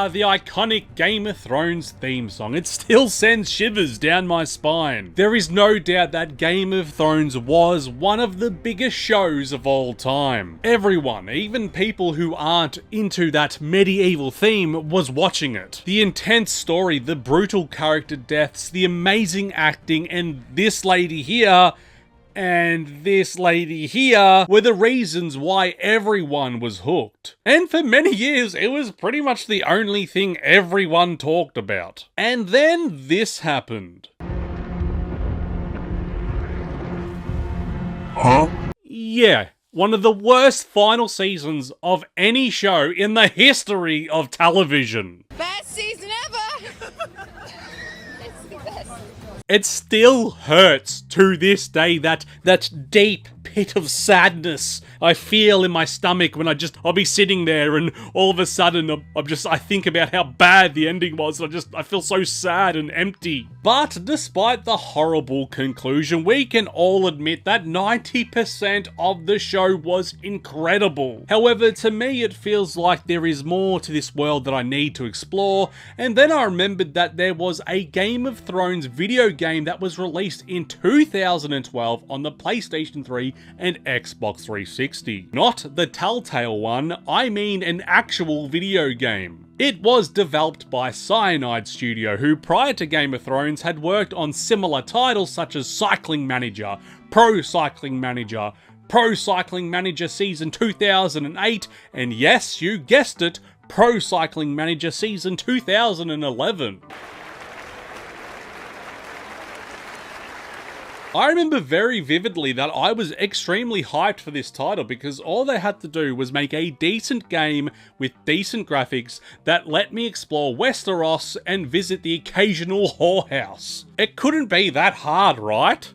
the iconic Game of Thrones theme song. It still sends shivers down my spine. There is no doubt that Game of Thrones was one of the biggest shows of all time. Everyone, even people who aren't into that medieval theme, was watching it. The intense story, the brutal character deaths, the amazing acting, and this lady here and this lady here were the reasons why everyone was hooked. And for many years, it was pretty much the only thing everyone talked about. And then this happened. Huh? Yeah, one of the worst final seasons of any show in the history of television. Best season ever! It's the best. It still hurts to this day, that deep pit of sadness I feel in my stomach when I'll be sitting there and all of a sudden I think about how bad the ending was and I feel so sad and empty. But despite the horrible conclusion, we can all admit that 90% of the show was incredible. However, to me it feels like there is more to this world that I need to explore, and then I remembered that there was a Game of Thrones video game that was released in 2012 on the PlayStation 3 and Xbox 360. Not the Telltale one, I mean an actual video game. It was developed by Cyanide Studio, who prior to Game of Thrones had worked on similar titles such as Cycling Manager, Pro Cycling Manager, Pro Cycling Manager Season 2008, and yes, you guessed it, Pro Cycling Manager Season 2011. I remember very vividly that I was extremely hyped for this title because all they had to do was make a decent game with decent graphics that let me explore Westeros and visit the occasional whorehouse. It couldn't be that hard, right?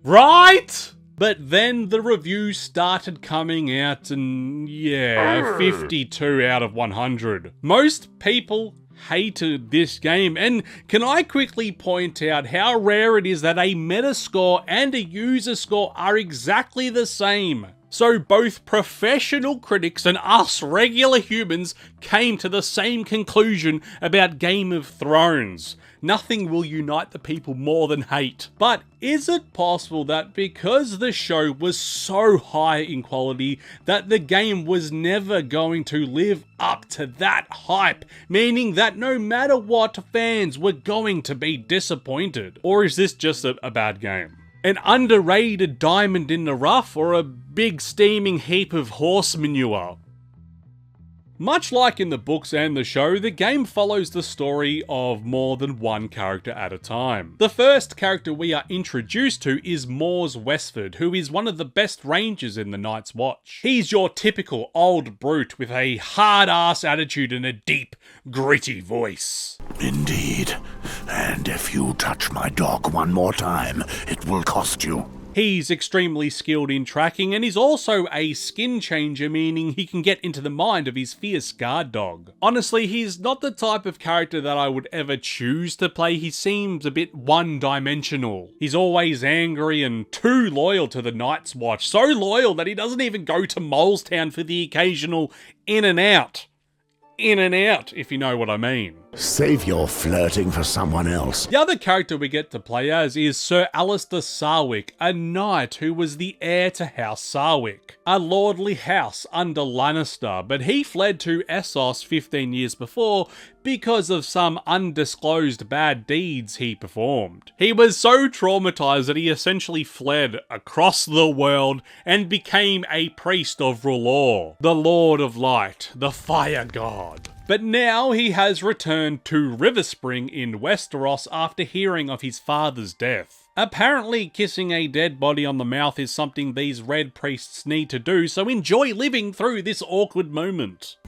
Right? But then the reviews started coming out and yeah, 52 out of 100. Most people hated this game, and can I quickly point out how rare it is that a Metascore and a user score are exactly the same? So both professional critics and us regular humans came to the same conclusion about Game of Thrones. Nothing will unite the people more than hate. But is it possible that because the show was so high in quality that the game was never going to live up to that hype, meaning that no matter what, fans were going to be disappointed? Or is this just a bad game? An underrated diamond in the rough, or a big steaming heap of horse manure? Much like in the books and the show, the game follows the story of more than one character at a time. The first character we are introduced to is Mors Westford, who is one of the best rangers in the Night's Watch. He's your typical old brute with a hard-ass attitude and a deep, gritty voice. Indeed. And if you touch my dog one more time, it will cost you. He's extremely skilled in tracking, and he's also a skin changer, meaning he can get into the mind of his fierce guard dog. Honestly, he's not the type of character that I would ever choose to play. He seems a bit one-dimensional. He's always angry and too loyal to the Night's Watch. So loyal that he doesn't even go to Molestown for the occasional in and out. In and out, if you know what I mean. Save your flirting for someone else. The other character we get to play as is Sir Alistair Sarwick, a knight who was the heir to House Sarwick, a lordly house under Lannister, but he fled to Essos 15 years before because of some undisclosed bad deeds he performed. He was so traumatized that he essentially fled across the world and became a priest of R'hllor, the Lord of Light, the Fire God. But now he has returned to Riverspring in Westeros after hearing of his father's death. Apparently, kissing a dead body on the mouth is something these red priests need to do, so enjoy living through this awkward moment.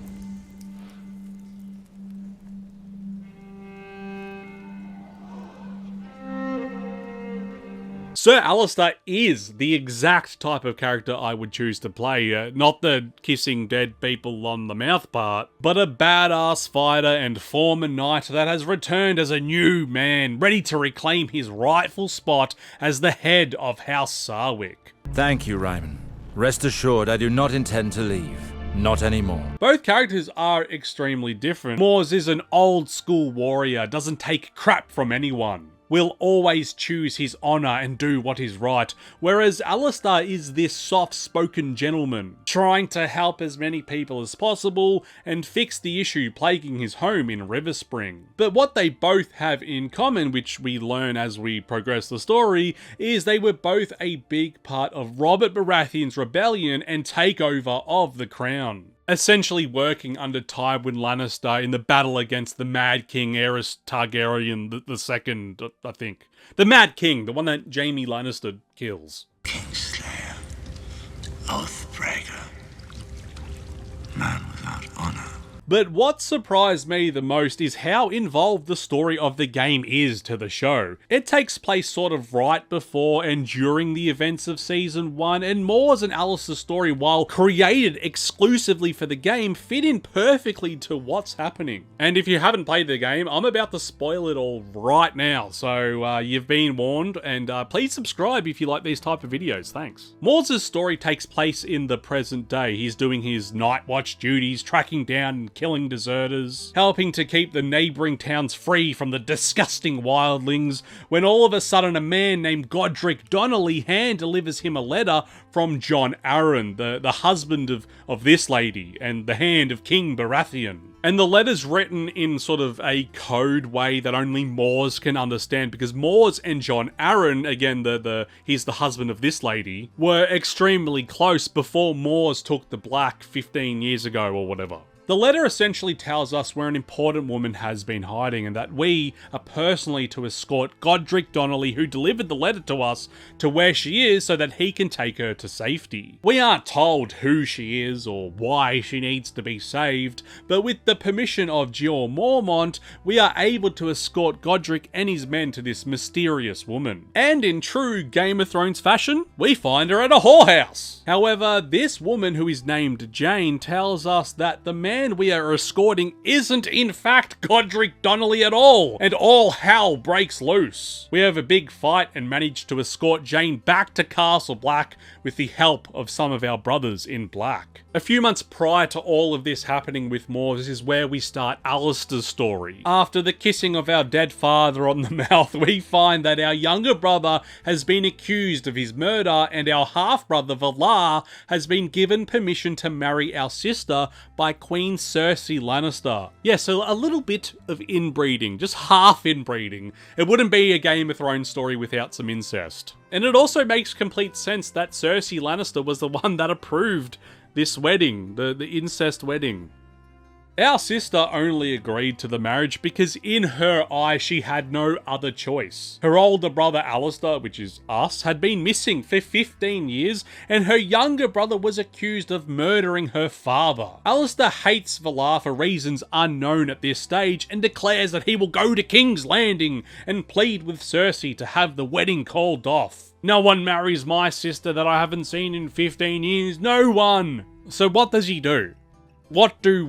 Sir Alistair is the exact type of character I would choose to play, not the kissing dead people on the mouth part, but a badass fighter and former knight that has returned as a new man, ready to reclaim his rightful spot as the head of House Sarwick. Thank you, Ryman. Rest assured, I do not intend to leave. Not anymore. Both characters are extremely different. Mors is an old school warrior, doesn't take crap from anyone, will always choose his honour and do what is right, whereas Alistair is this soft-spoken gentleman, trying to help as many people as possible and fix the issue plaguing his home in Riverspring. But what they both have in common, which we learn as we progress the story, is they were both a big part of Robert Baratheon's rebellion and takeover of the crown. Essentially working under Tywin Lannister in the battle against the Mad King Aerys Targaryen the second, I think. The Mad King, the one that Jaime Lannister kills. Kingslayer, Oathbreaker, man without honor. But what surprised me the most is how involved the story of the game is to the show. It takes place sort of right before and during the events of Season 1, and Mors and Alistair's story, while created exclusively for the game, fit in perfectly to what's happening. And if you haven't played the game, I'm about to spoil it all right now, so you've been warned, and please subscribe if you like these type of videos, thanks. Mors' story takes place in the present day. He's doing his night watch duties, tracking down and killing deserters, helping to keep the neighbouring towns free from the disgusting wildlings, when all of a sudden a man named Godric Donnelly hand delivers him a letter from Jon Arryn, the husband of this lady, and the hand of King Baratheon. And the letter's written in sort of a code way that only Mors can understand, because Mors and Jon Arryn, again, he's the husband of this lady, were extremely close before Mors took the Black 15 years ago or whatever. The letter essentially tells us where an important woman has been hiding, and that we are personally to escort Godric Donnelly, who delivered the letter to us, to where she is so that he can take her to safety. We aren't told who she is or why she needs to be saved, but with the permission of Jeor Mormont, we are able to escort Godric and his men to this mysterious woman. And in true Game of Thrones fashion, we find her at a whorehouse. However, this woman, who is named Jane, tells us that the man we are escorting isn't in fact Godric Donnelly at all, and all hell breaks loose. We have a big fight and manage to escort Jane back to Castle Black with the help of some of our brothers in black. A few months prior to all of this happening with Mors is where we start Alistair's story. After the kissing of our dead father on the mouth, we find that our younger brother has been accused of his murder, and our half-brother Valar has been given permission to marry our sister by Queen Cersei Lannister. Yeah, so a little bit of inbreeding, just half inbreeding. It wouldn't be a Game of Thrones story without some incest. And it also makes complete sense that Cersei Lannister was the one that approved this wedding, the incest wedding. Our sister only agreed to the marriage because in her eyes she had no other choice. Her older brother Alistair, which is us, had been missing for 15 years, and her younger brother was accused of murdering her father. Alistair hates Valar for reasons unknown at this stage and declares that he will go to King's Landing and plead with Cersei to have the wedding called off. No one marries my sister that I haven't seen in 15 years, no one! So what does he do? What do?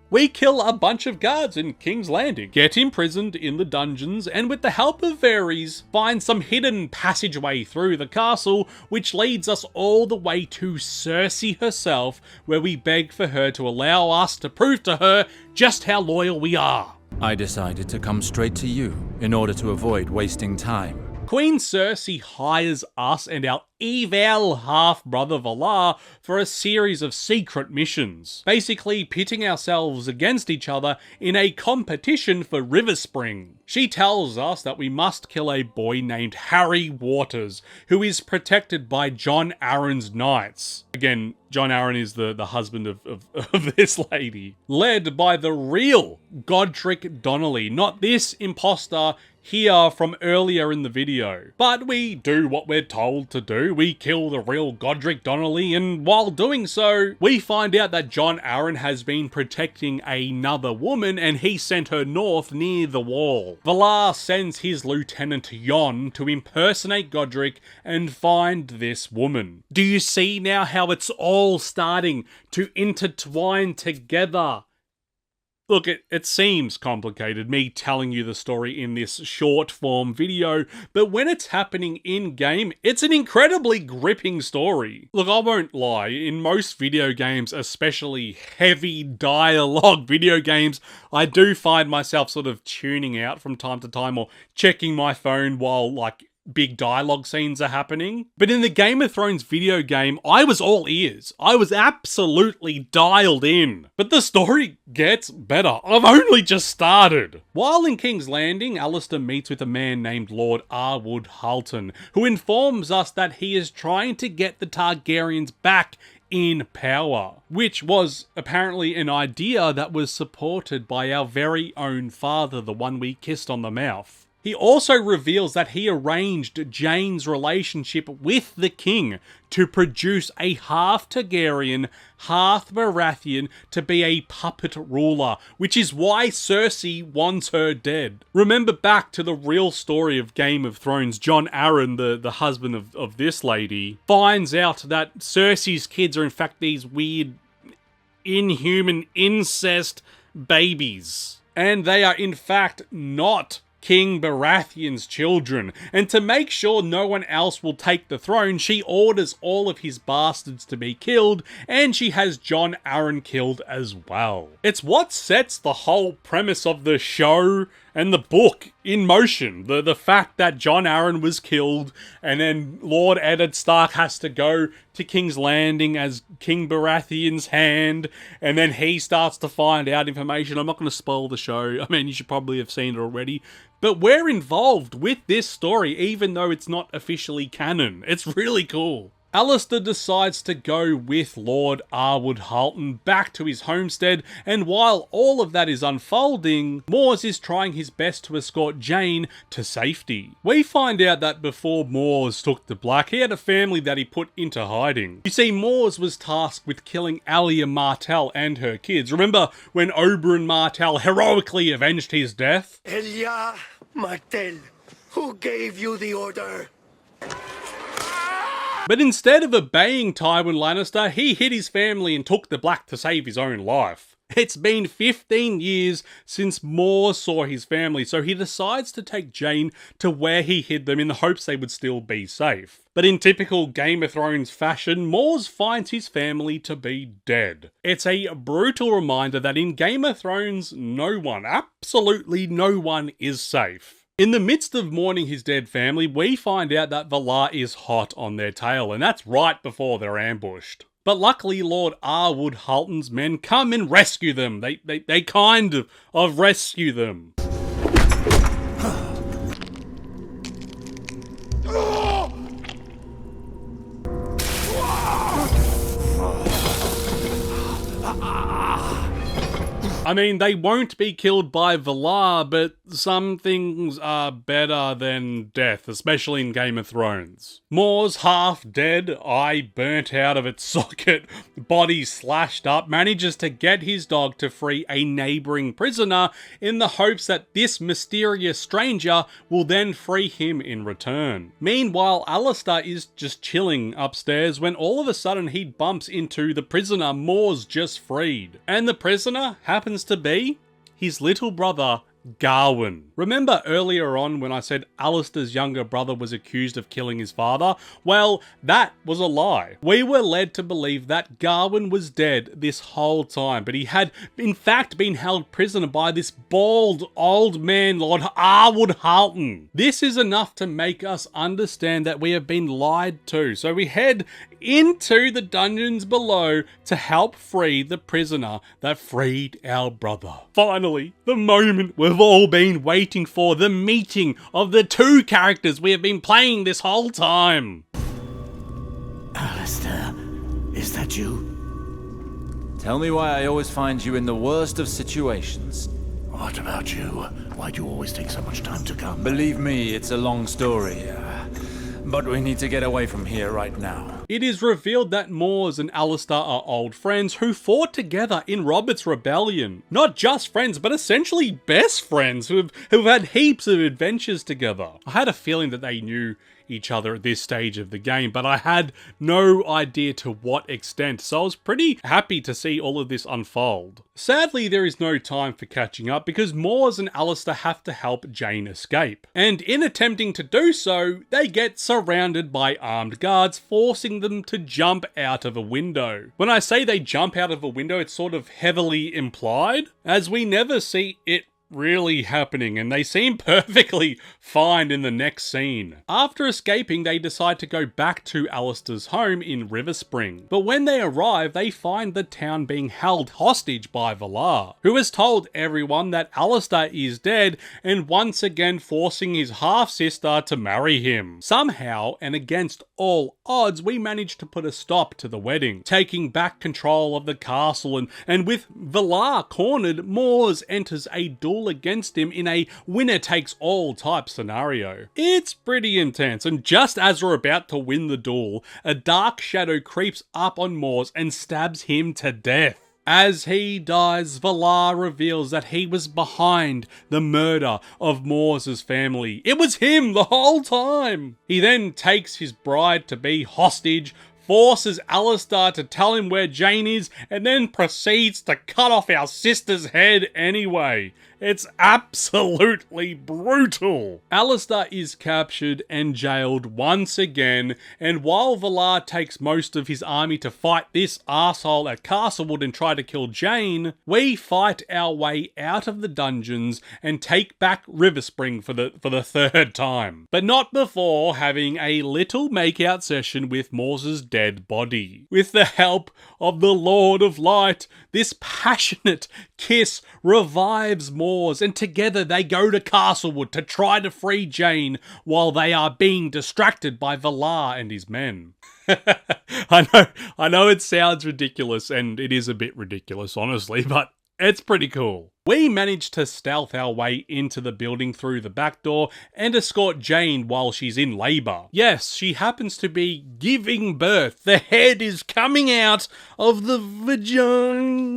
We kill a bunch of guards in King's Landing, get imprisoned in the dungeons, and with the help of Varys, find some hidden passageway through the castle, which leads us all the way to Cersei herself, where we beg for her to allow us to prove to her just how loyal we are. I decided to come straight to you in order to avoid wasting time. Queen Cersei hires us and our evil half-brother Valar for a series of secret missions, basically pitting ourselves against each other in a competition for Riverspring. She tells us that we must kill a boy named Harry Waters, who is protected by Jon Arryn's knights. Again, Jon Arryn is the husband of this lady. Led by the real Godric Donnelly, not this imposter here from earlier in the video. But we do what we're told to do. We kill the real Godric Donnelly, and while doing so, we find out that Jon Arryn has been protecting another woman, and he sent her north near the wall. Valar sends his lieutenant Jon to impersonate Godric and find this woman. Do you see now how it's all starting to intertwine together? Look, it seems complicated, me telling you the story in this short form video, but when it's happening in-game, it's an incredibly gripping story. Look, I won't lie, in most video games, especially heavy dialogue video games, I do find myself sort of tuning out from time to time or checking my phone while, like, big dialogue scenes are happening. But in the Game of Thrones video game, I was all ears. I was absolutely dialed in. But the story gets better. I've only just started. While in King's Landing, Alistair meets with a man named Lord Arwood Halton, who informs us that he is trying to get the Targaryens back in power, which was apparently an idea that was supported by our very own father, the one we kissed on the mouth. He also reveals that he arranged Jaine's relationship with the king to produce a half Targaryen, half Baratheon to be a puppet ruler, which is why Cersei wants her dead. Remember back to the real story of Game of Thrones, Jon Arryn, the husband of this lady, finds out that Cersei's kids are in fact these weird, inhuman incest babies. And they are in fact not King Baratheon's children, and to make sure no one else will take the throne, she orders all of his bastards to be killed, and she has Jon Arryn killed as well. It's what sets the whole premise of the show and the book in motion. The fact that Jon Arryn was killed, and then Lord Eddard Stark has to go to King's Landing as King Baratheon's hand, and then he starts to find out information. I'm not going to spoil the show. I mean, you should probably have seen it already. But we're involved with this story, even though it's not officially canon. It's really cool. Alistair decides to go with Lord Arwood Halton back to his homestead, and while all of that is unfolding, Mors is trying his best to escort Jaine to safety. We find out that before Mors took the Black, he had a family that he put into hiding. You see, Mors was tasked with killing Alia Martell and her kids. Remember when Oberyn Martell heroically avenged his death? Elia Martell, who gave you the order? But instead of obeying Tywin Lannister, he hid his family and took the Black to save his own life. It's been 15 years since Mors saw his family, so he decides to take Jaine to where he hid them in the hopes they would still be safe. But in typical Game of Thrones fashion, Mors finds his family to be dead. It's a brutal reminder that in Game of Thrones, no one, absolutely no one, is safe. In the midst of mourning his dead family, we find out that Valar is hot on their tail, and that's right before they're ambushed. But luckily, Lord Arwood Halton's men come and rescue them. They kind of rescue them. I mean, they won't be killed by Valar, but some things are better than death, especially in Game of Thrones. Mors, half dead, eye burnt out of its socket, body slashed up, manages to get his dog to free a neighbouring prisoner in the hopes that this mysterious stranger will then free him in return. Meanwhile, Alistair is just chilling upstairs when all of a sudden he bumps into the prisoner Mors just freed. And the prisoner happens to be his little brother, Garwin. Remember earlier on when I said Alistair's younger brother was accused of killing his father? Well, that was a lie. We were led to believe that Garwin was dead this whole time, but he had in fact been held prisoner by this bald old man, Lord Arwood Halton. This is enough to make us understand that we have been lied to, so we head into the dungeons below to help free the prisoner that freed our brother. Finally, the moment we've all been waiting for, the meeting of the two characters we have been playing this whole time. Alistair, is that you? Tell me why I always find you in the worst of situations. What about you? Why do you always take so much time to come? Believe me, it's a long story, but we need to get away from here right now. It is revealed that Mors and Alistair are old friends who fought together in Robert's Rebellion. Not just friends, but essentially best friends who've had heaps of adventures together. I had a feeling that they knew each other at this stage of the game, but I had no idea to what extent, so I was pretty happy to see all of this unfold. Sadly, there is no time for catching up because Mors and Alistair have to help Jane escape. And in attempting to do so, they get surrounded by armed guards, forcing them to jump out of a window. When I say they jump out of a window, it's sort of heavily implied, as we never see it really happening, and they seem perfectly fine in the next scene. After escaping, they decide to go back to Alistair's home in River Spring. But when they arrive, they find the town being held hostage by Valar, who has told everyone that Alistair is dead and once again forcing his half-sister to marry him. Somehow, and against all odds, we manage to put a stop to the wedding, taking back control of the castle, and with Valar cornered, Mors enters a duel against him in a winner-takes-all type scenario. It's pretty intense, and just as we're about to win the duel, a dark shadow creeps up on Mors and stabs him to death. As he dies, Valar reveals that he was behind the murder of Mors' family. It was him the whole time! He then takes his bride-to-be hostage, forces Alistair to tell him where Jane is, and then proceeds to cut off our sister's head anyway. It's absolutely brutal. Alistair is captured and jailed once again, and while Valar takes most of his army to fight this arsehole at Castlewood and try to kill Jane, we fight our way out of the dungeons and take back River Spring for the third time. But not before having a little makeout session with Mors' dead body. With the help of the Lord of Light, this passionate kiss revives Mors, and together they go to Castlewood to try to free Jane while they are being distracted by Valar and his men. I know it sounds ridiculous, and it is a bit ridiculous, honestly, but it's pretty cool. We manage to stealth our way into the building through the back door and escort Jane while she's in labour. Yes, she happens to be giving birth. The head is coming out of the vagina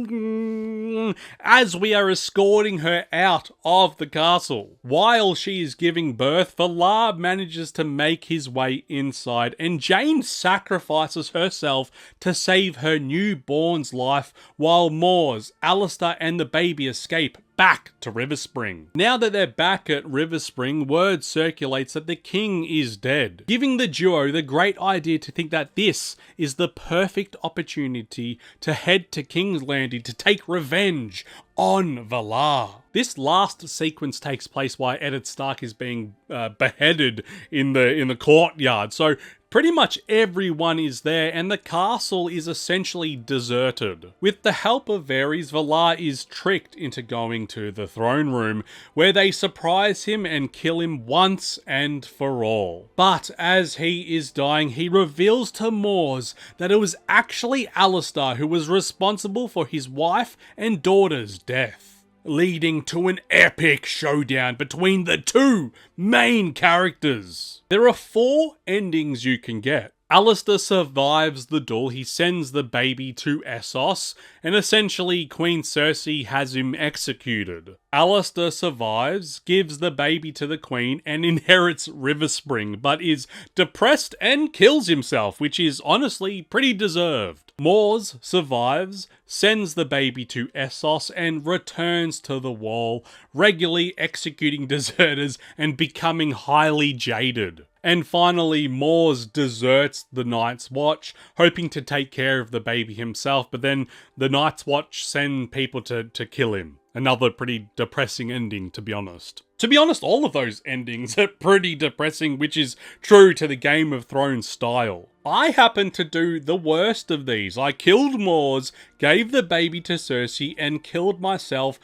as we are escorting her out of the castle. While she is giving birth, Valar manages to make his way inside, and Jane sacrifices herself to save her newborn's life while Mors, Alistair and the baby escape back to River Spring. Now that they're back at River Spring, word circulates that the king is dead, giving the duo the great idea to think that this is the perfect opportunity to head to King's Landing to take revenge on Valar. This last sequence takes place while Eddard Stark is being beheaded in the courtyard, so pretty much everyone is there, and the castle is essentially deserted. With the help of Varys, Valar is tricked into going to the throne room, where they surprise him and kill him once and for all. But as he is dying, he reveals to Mors that it was actually Alistair who was responsible for his wife and daughter's death, leading to an epic showdown between the two main characters. There are 4 endings you can get. Alistair survives the duel, he sends the baby to Essos, and essentially Queen Cersei has him executed. Alistair survives, gives the baby to the Queen, and inherits River Spring, but is depressed and kills himself, which is honestly pretty deserved. Mors survives, sends the baby to Essos, and returns to the Wall, regularly executing deserters and becoming highly jaded. And finally, Mors deserts the Night's Watch, hoping to take care of the baby himself, but then the Night's Watch send people to kill him. Another pretty depressing ending, to be honest. To be honest, all of those endings are pretty depressing, which is true to the Game of Thrones style. I happen to do the worst of these. I killed Mors, gave the baby to Cersei, and killed myself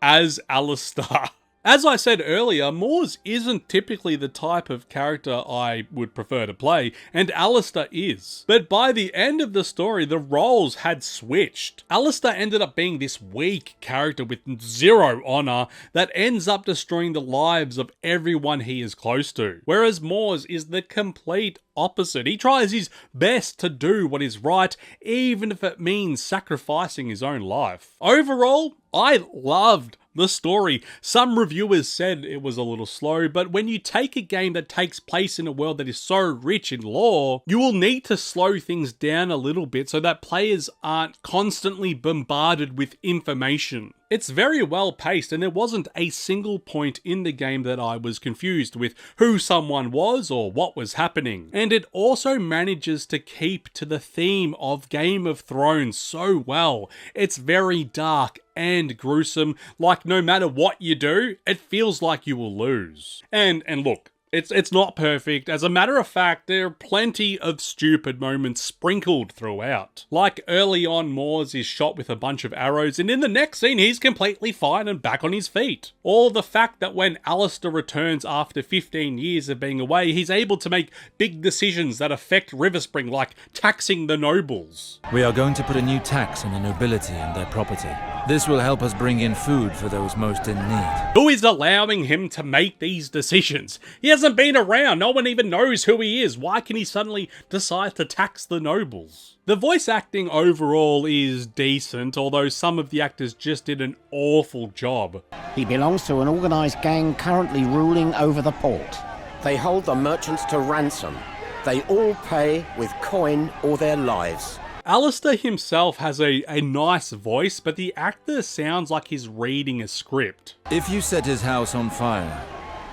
as Alistair. As I said earlier, Mors isn't typically the type of character I would prefer to play, and Alistair is. But by the end of the story, the roles had switched. Alistair ended up being this weak character with zero honour that ends up destroying the lives of everyone he is close to. Whereas Mors is the complete opposite. He tries his best to do what is right, even if it means sacrificing his own life. Overall, I loved The story, some reviewers said it was a little slow, but when you take a game that takes place in a world that is so rich in lore, you will need to slow things down a little bit so that players aren't constantly bombarded with information. It's very well paced, and there wasn't a single point in the game that I was confused with who someone was or what was happening. And it also manages to keep to the theme of Game of Thrones so well. It's very dark and gruesome, like no matter what you do, it feels like you will lose. And look, it's not perfect. As a matter of fact, there are plenty of stupid moments sprinkled throughout. Like early on, Moors is shot with a bunch of arrows, and in the next scene, he's completely fine and back on his feet. Or the fact that when Alistair returns after 15 years of being away, he's able to make big decisions that affect Riverspring, like taxing the nobles. We are going to put a new tax on the nobility and their property. This will help us bring in food for those most in need. Who is allowing him to make these decisions? He hasn't been around, no one even knows who he is. Why can he suddenly decide to tax the nobles? The voice acting overall is decent, although some of the actors just did an awful job. He belongs to an organised gang currently ruling over the port. They hold the merchants to ransom. They all pay with coin or their lives. Alistair himself has a nice voice, but the actor sounds like he's reading a script. If you set his house on fire,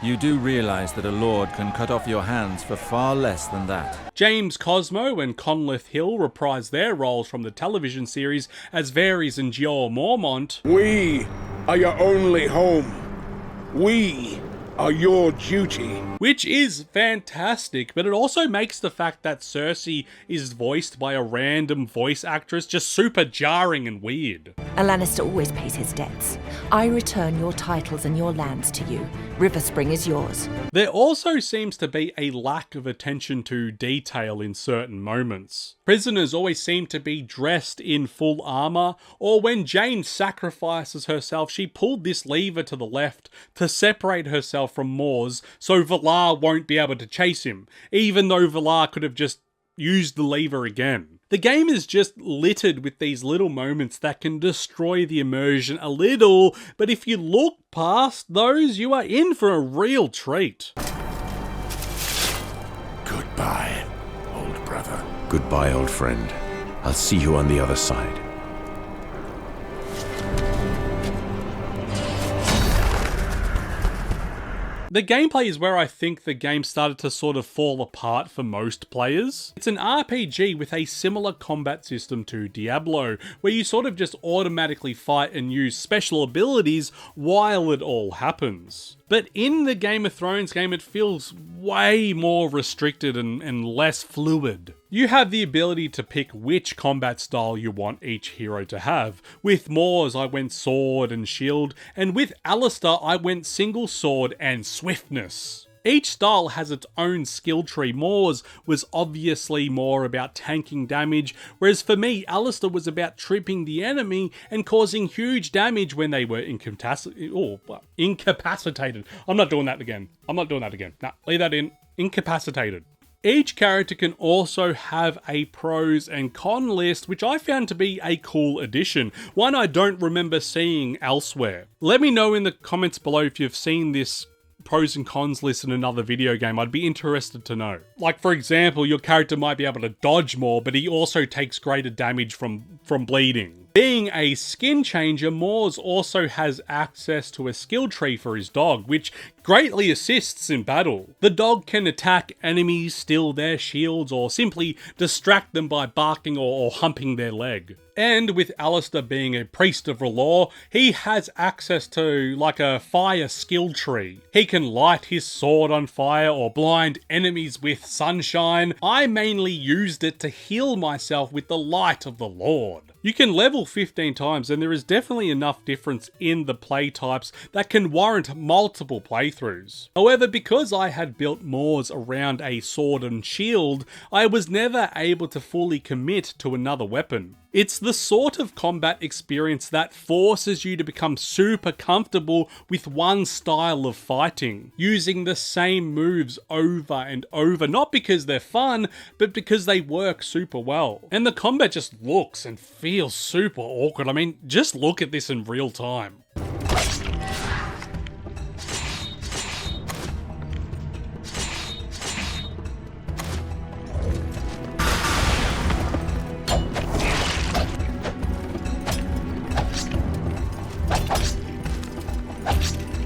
you do realize that a lord can cut off your hands for far less than that. James Cosmo and Conleth Hill reprise their roles from the television series as Varys and Jeor Mormont. We are your only home. We are your duty. Which is fantastic, but it also makes the fact that Cersei is voiced by a random voice actress just super jarring and weird. A Lannister always pays his debts. I return your titles and your lands to you. Riverspring is yours. There also seems to be a lack of attention to detail in certain moments. Prisoners always seem to be dressed in full armor, or when Jane sacrifices herself, she pulled this lever to the left to separate herself from Moors so Valar won't be able to chase him, even though Valar could have just used the lever again. The game is just littered with these little moments that can destroy the immersion a little, but if you look past those, you are in for a real treat. Goodbye, old brother. Goodbye, old friend. I'll see you on the other side. The gameplay is where I think the game started to sort of fall apart for most players. It's an RPG with a similar combat system to Diablo, where you sort of just automatically fight and use special abilities while it all happens. But in the Game of Thrones game, it feels way more restricted and less fluid. You have the ability to pick which combat style you want each hero to have. With Moors, I went sword and shield, and with Alistair, I went single sword and swiftness. Each style has its own skill tree. Moors was obviously more about tanking damage, whereas for me, Alistair was about tripping the enemy and causing huge damage when they were incapacitated. I'm not doing that again. Nah, leave that in. Incapacitated. Each character can also have a pros and con list, which I found to be a cool addition, one I don't remember seeing elsewhere. Let me know in the comments below if you've seen this pros and cons list in another video game. I'd be interested to know. Like, for example, your character might be able to dodge more, but he also takes greater damage from bleeding. Being a skin changer, Moors also has access to a skill tree for his dog, which greatly assists in battle. The dog can attack enemies, steal their shields, or simply distract them by barking or humping their leg. And with Alistair being a priest of R'hllor, he has access to like a fire skill tree. He can light his sword on fire or blind enemies with sunshine. I mainly used it to heal myself with the light of the Lord. You can level 15 times, and there is definitely enough difference in the play types that can warrant multiple playthroughs. However, because I had built Moors around a sword and shield, I was never able to fully commit to another weapon. It's the sort of combat experience that forces you to become super comfortable with one style of fighting, using the same moves over and over, not because they're fun, but because they work super well. And the combat just looks and feels super awkward. I mean, just look at this in real time.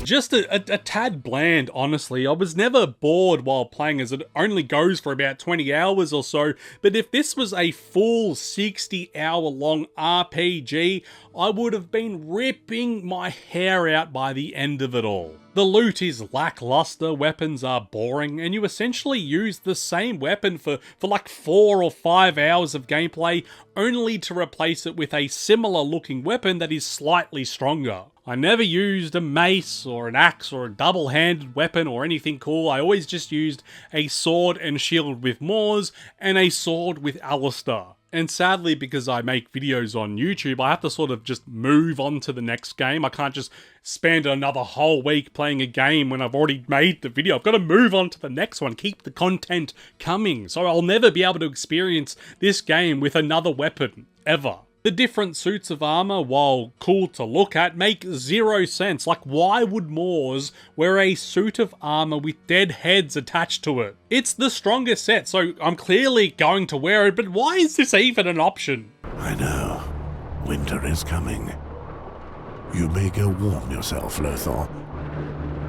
just a tad bland, honestly. I was never bored while playing, as it only goes for about 20 hours or so, but if this was a full 60-hour-long RPG, I would have been ripping my hair out by the end of it all. The loot is lackluster, weapons are boring, and you essentially use the same weapon for like 4 or 5 hours of gameplay, only to replace it with a similar looking weapon that is slightly stronger. I never used a mace or an axe or a double-handed weapon or anything cool. I always just used a sword and shield with Moors and a sword with Alistair. And sadly, because I make videos on YouTube, I have to sort of just move on to the next game. I can't just spend another whole week playing a game when I've already made the video. I've got to move on to the next one, keep the content coming. So I'll never be able to experience this game with another weapon, ever. The different suits of armor, while cool to look at, make zero sense. Like, why would Moors wear a suit of armor with dead heads attached to it? It's the strongest set, so I'm clearly going to wear it, but why is this even an option? I know. Winter is coming. You may go warm yourself, Lothar.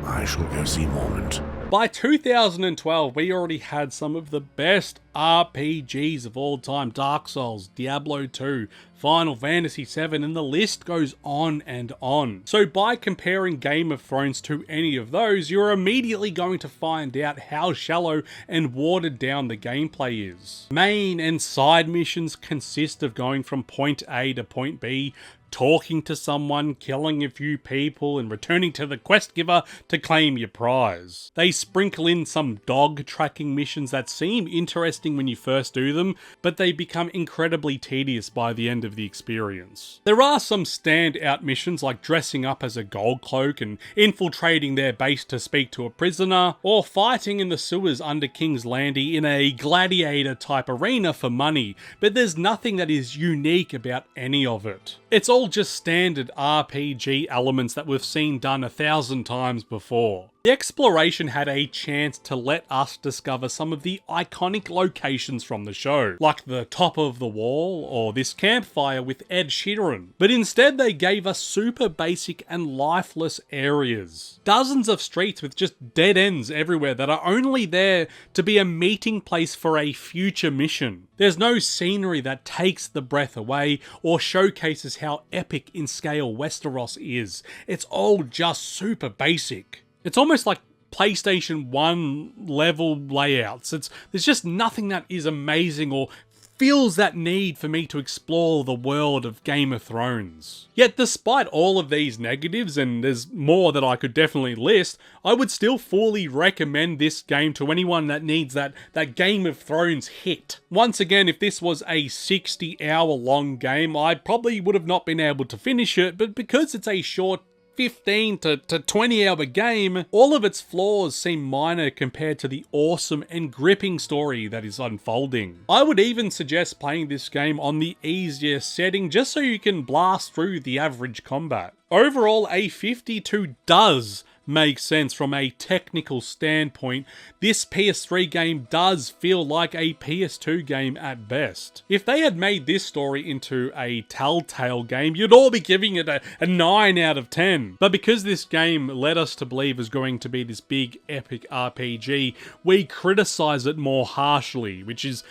I shall go see Mormont. By 2012, we already had some of the best RPGs of all time. Dark Souls, Diablo 2, Final Fantasy VII, and the list goes on and on. So by comparing Game of Thrones to any of those, you're immediately going to find out how shallow and watered down the gameplay is. Main and side missions consist of going from point A to point B, talking to someone, killing a few people, and returning to the quest giver to claim your prize. They sprinkle in some dog tracking missions that seem interesting when you first do them, but they become incredibly tedious by the end of the experience. There are some standout missions like dressing up as a gold cloak and infiltrating their base to speak to a prisoner, or fighting in the sewers under King's Landing in a gladiator type arena for money, but there's nothing that is unique about any of it. It's all just standard RPG elements that we've seen done 1,000 times before. The exploration had a chance to let us discover some of the iconic locations from the show, like the top of the wall or this campfire with Ed Sheeran, but instead they gave us super basic and lifeless areas. Dozens of streets with just dead ends everywhere that are only there to be a meeting place for a future mission. There's no scenery that takes the breath away or showcases how epic in scale Westeros is. It's all just super basic. It's almost like PlayStation 1 level layouts. There's just nothing that is amazing or feels that need for me to explore the world of Game of Thrones. Yet despite all of these negatives, and there's more that I could definitely list, I would still fully recommend this game to anyone that needs that Game of Thrones hit. Once again, if this was a 60-hour long game, I probably would have not been able to finish it, but because it's a short 15 to 20 hour game, all of its flaws seem minor compared to the awesome and gripping story that is unfolding. I would even suggest playing this game on the easier setting just so you can blast through the average combat. Overall, a 52 does make sense from a technical standpoint. This PS3 game does feel like a PS2 game at best. If they had made this story into a Telltale game, you'd all be giving it a 9 out of 10. But because this game led us to believe is going to be this big epic RPG, we criticize it more harshly, which is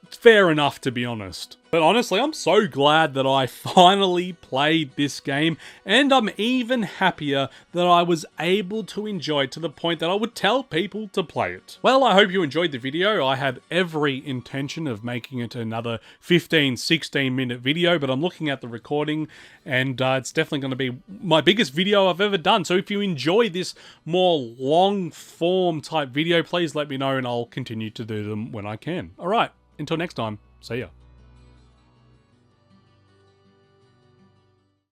fair enough, to be honest. But honestly, I'm so glad that I finally played this game, and I'm even happier that I was able to enjoy it to the point that I would tell people to play it. Well, I hope you enjoyed the video. I had every intention of making it another 15-16 minute video, but I'm looking at the recording and it's definitely going to be my biggest video I've ever done. So if you enjoy this more long form type video, please let me know and I'll continue to do them when I can. Alright, until next time, see ya.